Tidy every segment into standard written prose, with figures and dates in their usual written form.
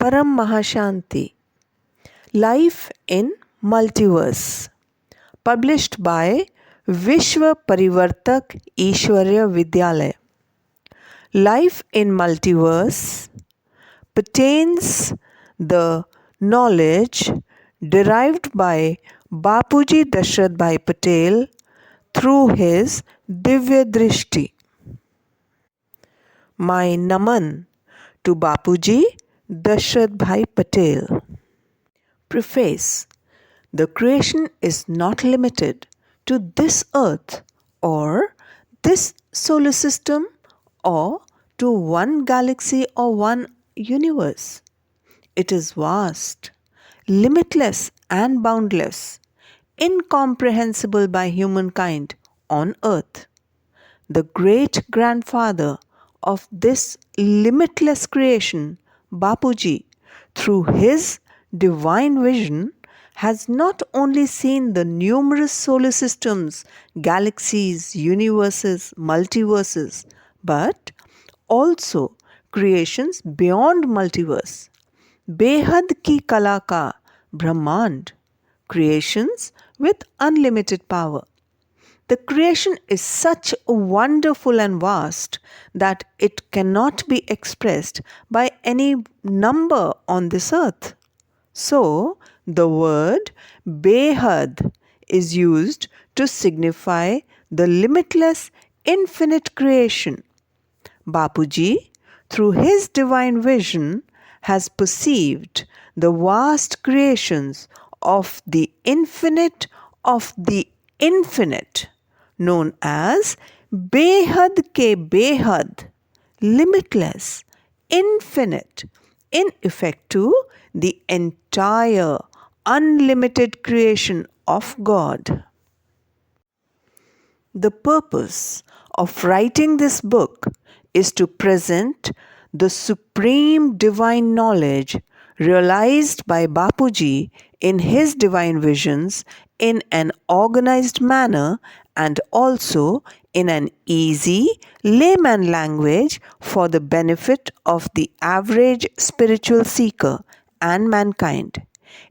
Param Mahashanti. Life in Multiverse. Published by Vishwa Parivartak Ishwarya Vidyalaya. Life in Multiverse pertains the knowledge derived by Bapuji Dashrath Bhai Patel through his Divya Drishti. My Naman to Bapuji Dashrath Bhai Patel. Preface. The creation is not limited to this earth or this solar system or to one galaxy or one universe. It is vast, limitless and boundless, incomprehensible by humankind on earth. The great grandfather of this limitless creation, Bapuji, through his divine vision, has not only seen the numerous solar systems, galaxies, universes, multiverses, but also creations beyond multiverse. Behad ki kala ka Brahmand, creations with unlimited power. The creation is such wonderful and vast that it cannot be expressed by any number on this earth. So, the word Behad is used to signify the limitless, infinite creation. Bapuji, through his divine vision, has perceived the vast creations of the infinite, known as Behad ke Behad, limitless, infinite, in effect to the entire unlimited creation of God. The purpose of writing this book is to present the supreme divine knowledge realized by Bapuji in his divine visions in an organized manner and also in an easy layman language for the benefit of the average spiritual seeker and mankind.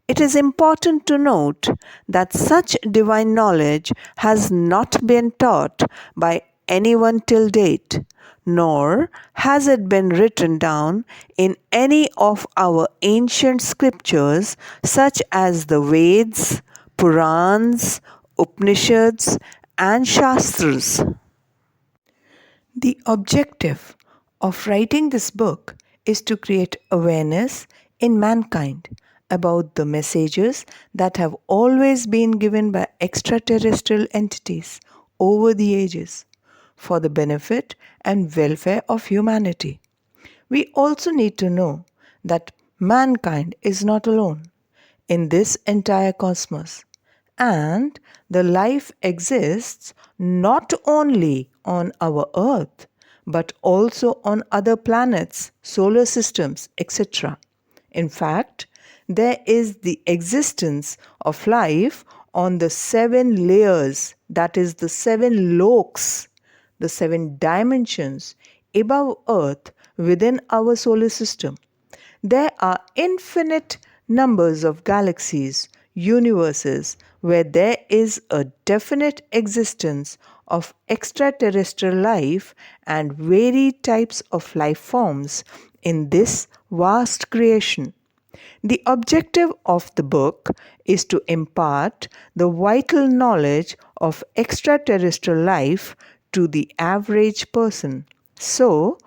It is important to note that such divine knowledge has not been taught by anyone till date, nor has it been written down in any of our ancient scriptures such as the Vedas, Purans, Upanishads, and Shastras. The objective of writing this book is to create awareness in mankind about the messages that have always been given by extraterrestrial entities over the ages for the benefit and welfare of humanity. We also need to know that mankind is not alone in this entire cosmos, and the life exists not only on our earth but also on other planets, solar systems, etc. In fact, there is the existence of life on the 7 layers, that is, the 7 loks, the 7 dimensions above Earth within our solar system. There are infinite numbers of galaxies, universes, where there is a definite existence of extraterrestrial life and varied types of life forms in this vast creation. The objective of the book is to impart the vital knowledge of extraterrestrial life to the average person, so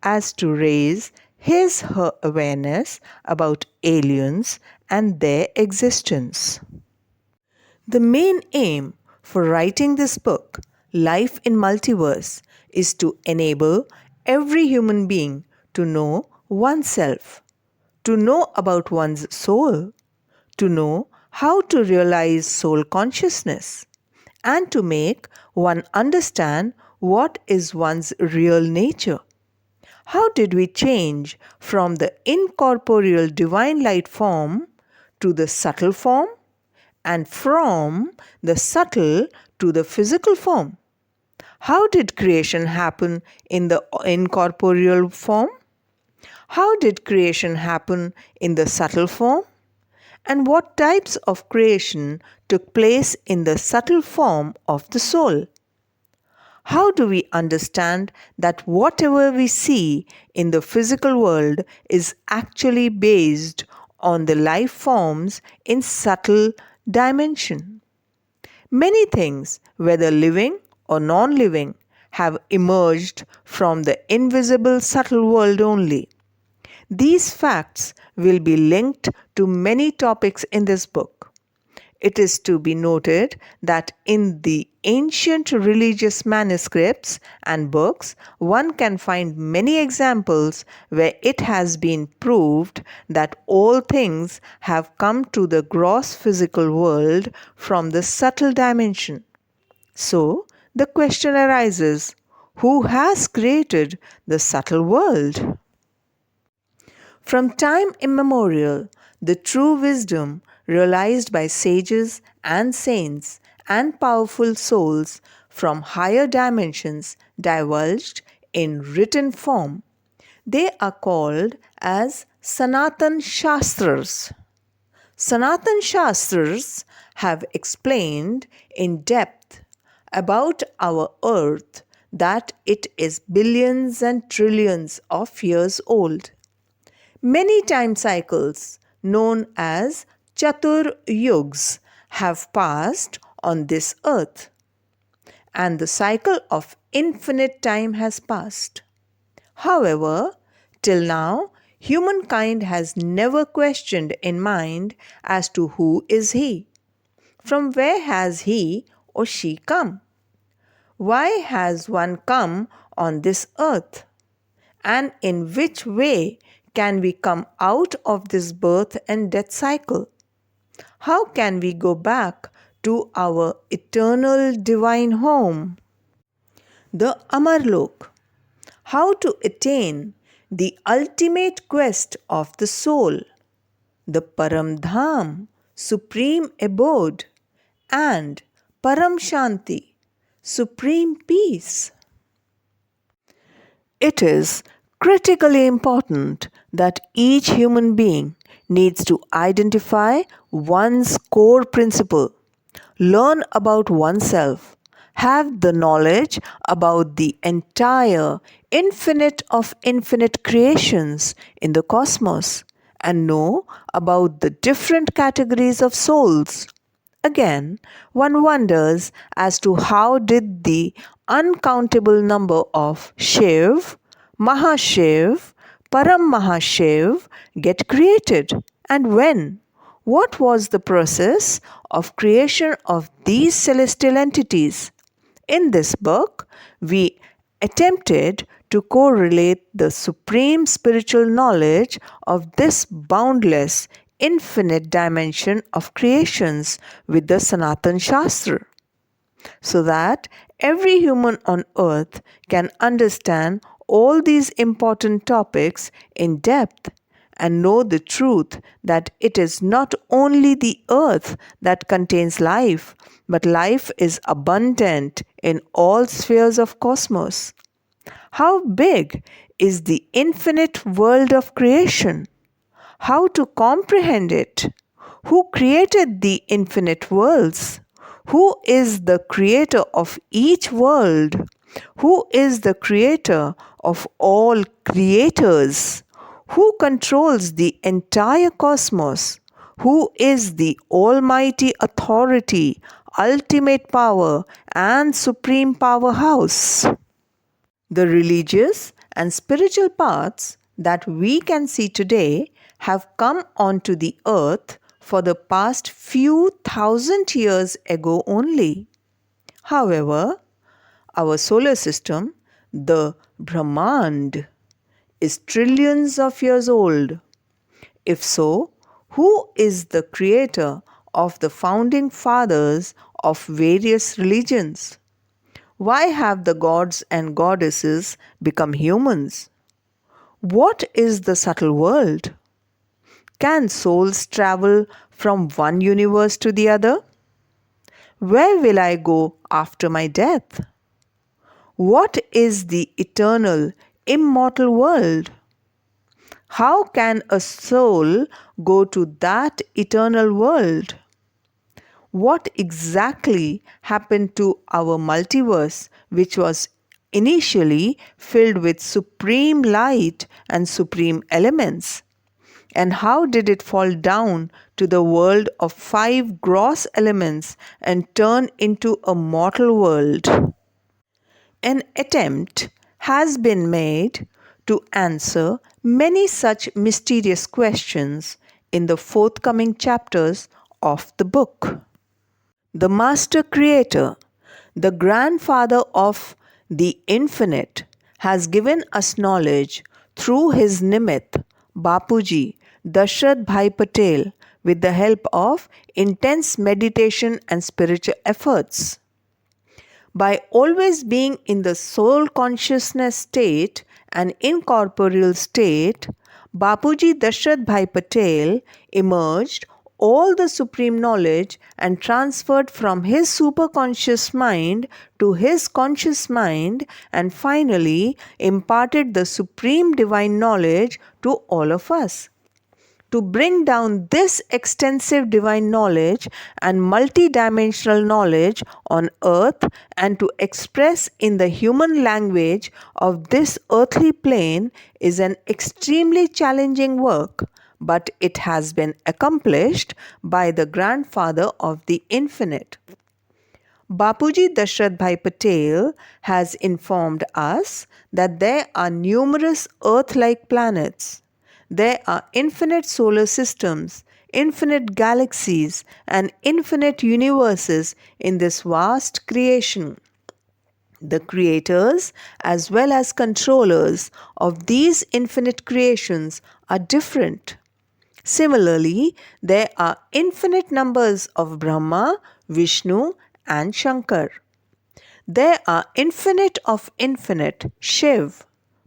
as to raise his/her awareness about aliens and their existence. The main aim for writing this book, Life in Multiverse, is to enable every human being to know oneself, to know about one's soul, to know how to realize soul consciousness, and to make one understand what is one's real nature. How did we change from the incorporeal divine light form to the subtle form, and from the subtle to the physical form? How did creation happen in the incorporeal form? How did creation happen in the subtle form? And what types of creation took place in the subtle form of the soul? How do we understand that whatever we see in the physical world is actually based on the life forms in subtle dimension? Many things, whether living or non living, have emerged from the invisible subtle world only. These facts will be linked to many topics in this book. It is to be noted that in the ancient religious manuscripts and books, one can find many examples where it has been proved that all things have come to the gross physical world from the subtle dimension. So, the question arises, who has created the subtle world? From time immemorial, the true wisdom realized by sages and saints and powerful souls from higher dimensions divulged in written form. They are called as Sanatan Shastras. Sanatan Shastras have explained in depth about our earth that it is billions and trillions of years old. Many time cycles, known as Chatur Yugs, have passed on this earth, and the cycle of infinite time has passed. However, till now, humankind has never questioned in mind as to who is he, from where has he or she come, why has one come on this earth, and in which way can we come out of this birth and death cycle? How can we go back to our eternal divine home? The Amarlok. How to attain the ultimate quest of the soul, the Param Dham, supreme abode, and Param Shanti, supreme peace. It is critically important that each human being needs to identify one's core principle, learn about oneself, have the knowledge about the entire infinite of infinite creations in the cosmos, and know about the different categories of souls. Again, one wonders as to how did the uncountable number of Shiv, Mahashiv, Param Mahashiv get created, and when? What was the process of creation of these celestial entities? In this book, we attempted to correlate the supreme spiritual knowledge of this boundless, infinite dimension of creations with the Sanatan Shastra, so that every human on earth can understand all these important topics in depth and know the truth that it is not only the earth that contains life, but life is abundant in all spheres of cosmos. How big is the infinite world of creation? How to comprehend it? Who created the infinite worlds? Who is the creator of each world? Who is the creator of all creators? Who controls the entire cosmos? Who is the almighty authority, ultimate power, and supreme powerhouse? The religious and spiritual paths that we can see today have come onto the earth for the past few thousand years ago only. However, our solar system, the Brahmand, is trillions of years old. If so, who is the creator of the founding fathers of various religions? Why have the gods and goddesses become humans? What is the subtle world? Can souls travel from one universe to the other? Where will I go after my death? What is the eternal, immortal world? How can a soul go to that eternal world? What exactly happened to our multiverse, which was initially filled with supreme light and supreme elements? And how did it fall down to the world of five gross elements and turn into a mortal world? An attempt has been made to answer many such mysterious questions in the forthcoming chapters of the book. The Master Creator, the grandfather of the infinite, has given us knowledge through his Nimit, Bapuji, Dashrath Bhai Patel, with the help of intense meditation and spiritual efforts. By always being in the soul consciousness state and incorporeal state, Bapuji Dashrath Bhai Patel emerged all the supreme knowledge and transferred from his superconscious mind to his conscious mind, and finally imparted the supreme divine knowledge to all of us. To bring down this extensive divine knowledge and multidimensional knowledge on earth and to express in the human language of this earthly plane is an extremely challenging work, but it has been accomplished by the grandfather of the infinite. Bapuji Dashrath Bhai Patel has informed us that there are numerous Earth-like planets. There are infinite solar systems, infinite galaxies, and infinite universes in this vast creation. The creators as well as controllers of these infinite creations are different. Similarly, there are infinite numbers of Brahma, Vishnu, and Shankar. There are infinite of infinite Shiv,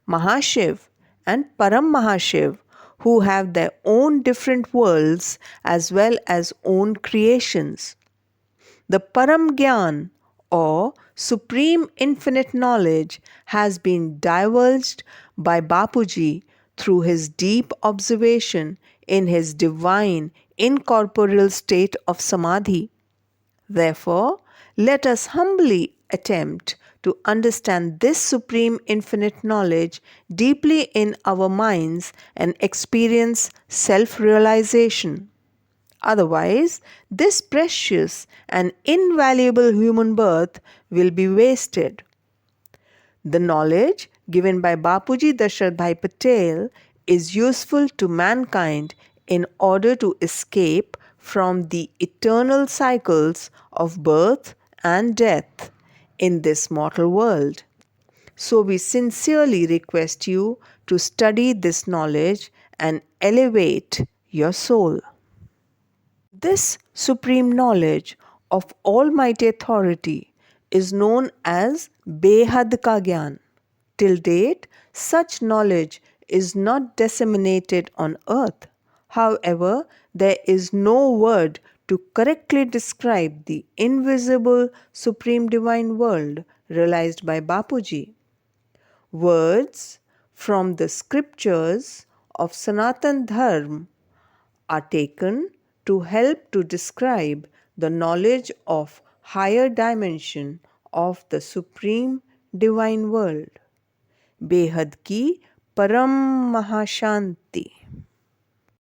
Mahashiv, and Param Mahashiv who have their own different worlds as well as own creations. The Param Gyan or Supreme Infinite Knowledge has been divulged by Bapuji through his deep observation in his divine incorporeal state of Samadhi. Therefore, let us humbly attempt to understand this supreme infinite knowledge deeply in our minds and experience self realization. Otherwise, this precious and invaluable human birth will be wasted. The knowledge given by Bapuji Dashrath Bhai Patel is useful to mankind in order to escape from the eternal cycles of birth and death in this mortal world. So we sincerely request you to study this knowledge and elevate your soul. This supreme knowledge of Almighty Authority is known as Behad Ka Gyan. Till date, such knowledge is not disseminated on earth. However, there is no word to correctly describe the invisible supreme divine world realized by Bapuji. Words from the scriptures of Sanatan Dharma are taken to help to describe the knowledge of higher dimension of the supreme divine world. बेहद की परम महाशांति।